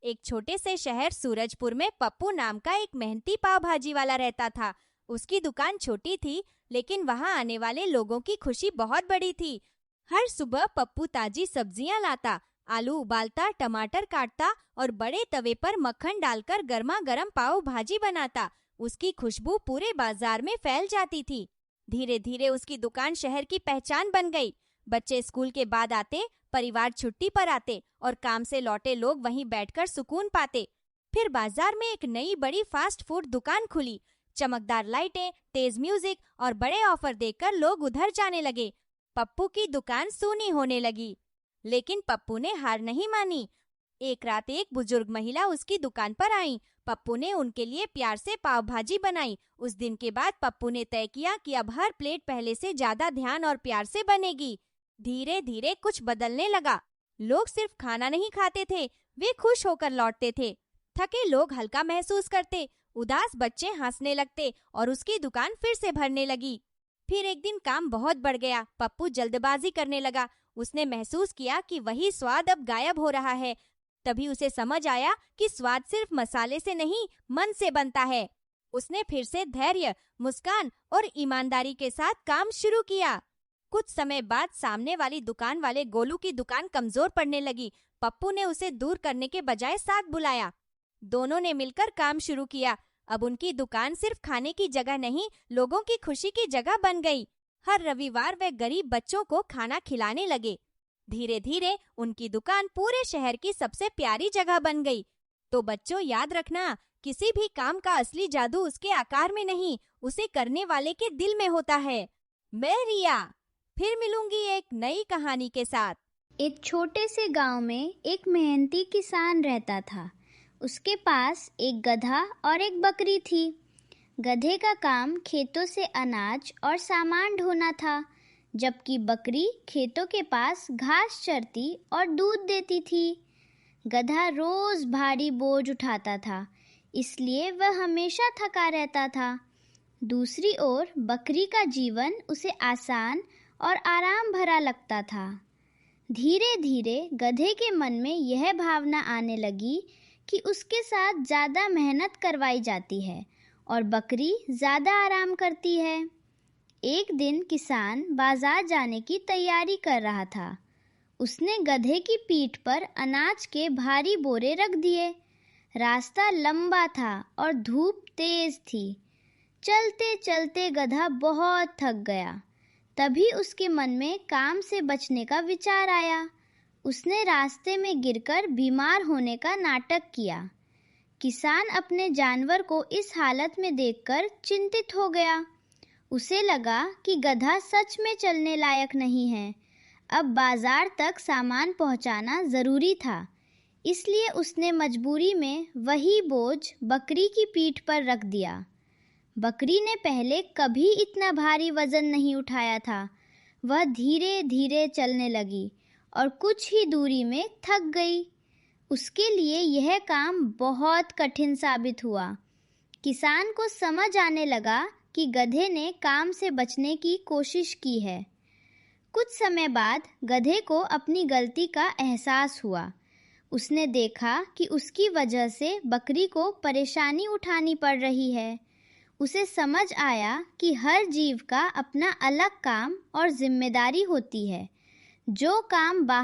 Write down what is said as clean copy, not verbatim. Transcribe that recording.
एक छोटे से शहर सूरजपुर में पप्पू नाम का एक मेहनती पाव भाजी वाला रहता था। उसकी दुकान छोटी थी, लेकिन वहां आने वाले लोगों की खुशी बहुत बड़ी थी। हर सुबह पप्पू ताजी सब्जियां लाता, आलू उबालता, टमाटर काटता और बड़े तवे पर मक्खन डालकर गर्मा गर्म पाव भाजी बनाता। उसकी खुशबू पूरे बाजार में फैल जाती थी। धीरे धीरे उसकी दुकान शहर की पहचान बन गई। बच्चे स्कूल के बाद आते, परिवार छुट्टी पर आते और काम से लौटे लोग वहीं बैठकर सुकून पाते। फिर बाजार में एक नई बड़ी फास्ट फूड दुकान खुली। चमकदार लाइटें, तेज म्यूजिक और बड़े ऑफर देखकर लोग उधर जाने लगे। पप्पू की दुकान सूनी होने लगी, लेकिन पप्पू ने हार नहीं मानी। एक रात एक बुजुर्ग महिला उसकी दुकान पर आई। पप्पू ने उनके लिए प्यार से पाव भाजी बनाई। उस दिन के बाद पप्पू ने तय किया कि अब हर प्लेट पहले से ज्यादा ध्यान और प्यार से बनेगी। धीरे धीरे कुछ बदलने लगा। लोग सिर्फ खाना नहीं खाते थे, वे खुश होकर लौटते थे। थके लोग हल्का महसूस करते, उदास बच्चे हंसने लगते और उसकी दुकान फिर से भरने लगी। फिर एक दिन काम बहुत बढ़ गया। पप्पू जल्दबाजी करने लगा। उसने महसूस किया कि वही स्वाद अब गायब हो रहा है। तभी उसे समझ आया कि स्वाद सिर्फ मसाले से नहीं, मन से बनता है। उसने फिर से धैर्य, मुस्कान और ईमानदारी के साथ काम शुरू किया। कुछ समय बाद सामने वाली दुकान वाले गोलू की दुकान कमजोर पड़ने लगी। पप्पू ने उसे दूर करने के बजाय साथ बुलाया। दोनों ने मिलकर काम शुरू किया। अब उनकी दुकान सिर्फ खाने की जगह नहीं, लोगों की खुशी की जगह बन गई। हर रविवार वे गरीब बच्चों को खाना खिलाने लगे। धीरे धीरे उनकी दुकान पूरे शहर की सबसे प्यारी जगह बन गई। तो बच्चों, याद रखना, किसी भी काम का असली जादू उसके आकार में नहीं, उसे करने वाले के दिल में होता है। मैं रिया फिर मिलूंगी एक नई कहानी के साथ। एक छोटे से गांव में एक मेहनती किसान रहता था। उसके पास एक गधा और एक बकरी थी। गधे का काम खेतों से अनाज और सामान ढोना था, जबकि बकरी खेतों के पास घास चरती और दूध देती थी। गधा रोज भारी बोझ उठाता था, इसलिए वह हमेशा थका रहता था। दूसरी ओर बकरी का जीवन उसे आसान और आराम भरा लगता था। धीरे धीरे गधे के मन में यह भावना आने लगी कि उसके साथ ज़्यादा मेहनत करवाई जाती है और बकरी ज़्यादा आराम करती है। एक दिन किसान बाजार जाने की तैयारी कर रहा था। उसने गधे की पीठ पर अनाज के भारी बोरे रख दिए। रास्ता लंबा था और धूप तेज थी। चलते चलते गधा बहुत थक गया। तभी उसके मन में काम से बचने का विचार आया। उसने रास्ते में गिरकर बीमार होने का नाटक किया। किसान अपने जानवर को इस हालत में देखकर चिंतित हो गया। उसे लगा कि गधा सच में चलने लायक नहीं है। अब बाजार तक सामान पहुंचाना जरूरी था, इसलिए उसने मजबूरी में वही बोझ बकरी की पीठ पर रख दिया। बकरी ने पहले कभी इतना भारी वजन नहीं उठाया था। वह धीरे धीरे चलने लगी और कुछ ही दूरी में थक गई। उसके लिए यह काम बहुत कठिन साबित हुआ। किसान को समझ आने लगा कि गधे ने काम से बचने की कोशिश की है। कुछ समय बाद गधे को अपनी गलती का एहसास हुआ। उसने देखा कि उसकी वजह से बकरी को परेशानी उठानी पड़ रही है। उसे समझ आया कि हर जीव का अपना अलग काम और जिम्मेदारी होती है। जो काम बाहर